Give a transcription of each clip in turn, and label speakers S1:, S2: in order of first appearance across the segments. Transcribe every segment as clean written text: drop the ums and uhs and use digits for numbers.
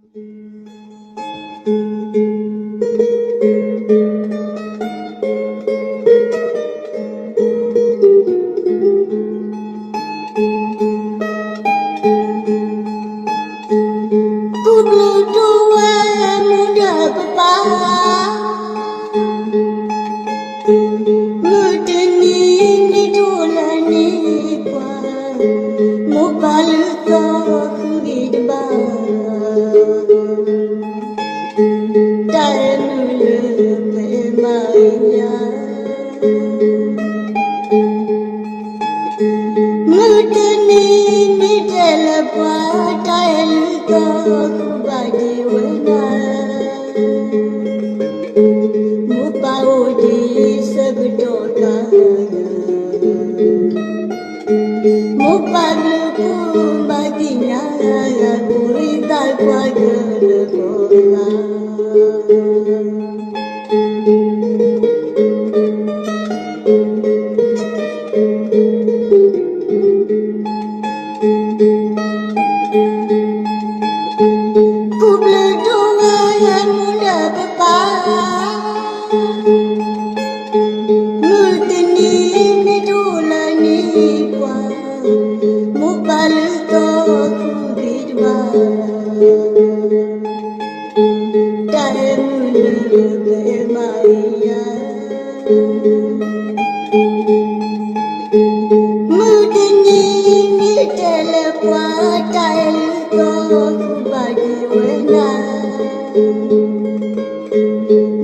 S1: Ku berdua muda berpahat, ngedening ditulani kuat, mubal kau kebidbah, dan lebih maya. Ngedening ditelepon, dan kau bagi wenang, mubau di segedor kaya, mubaluku baginya, aku rintai keluarga negara. Ku berdua yang muda berpahat, ngedening ditulani kuat, mubal kau kebidbah, dan lebih maya. Ngedening ditelepon, dan kau bagi wenang,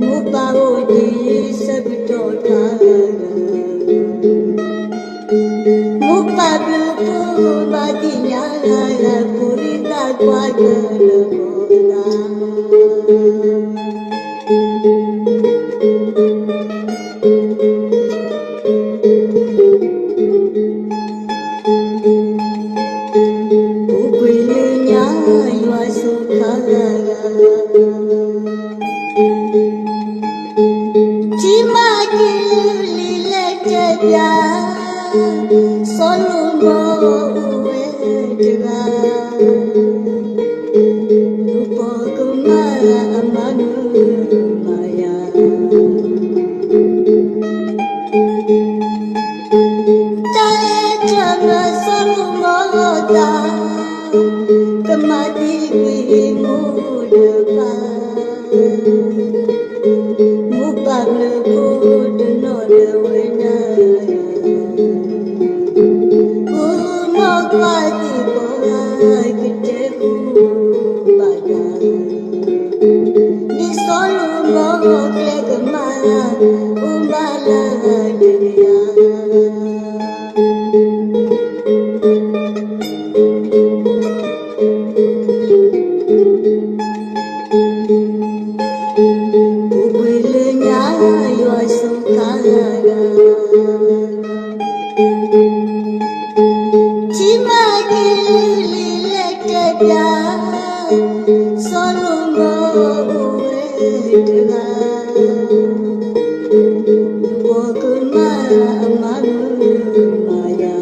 S1: mubau di segedor kaya, mubaluku baginya, aku rintai keluarga negara. Pukulnya luar sukara, cima lilek tebiak, solumo uwe derang, lupa kemana amanu maya. Cama solumo tak kemati kuimu depan, mubab leku denor wenang, umok pati borai keteku badan, di solumo klegema umbala dunia. Pukulnya luar sukara, cima lilek tebiak, solumo uwe derang, lupa kemana amanu maya.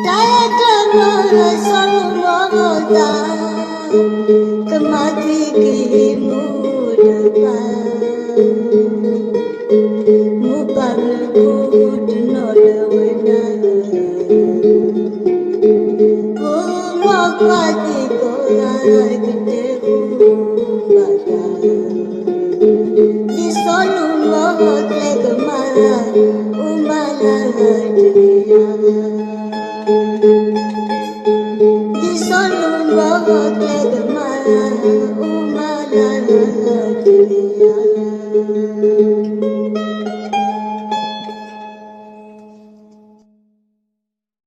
S1: Daya kemana solumo tak kemati kimu depan, mubab leku denor wenang, umok pati borai keteku badan, di solumo klegema umbala dunia. Di solumo klegema umbala dunia.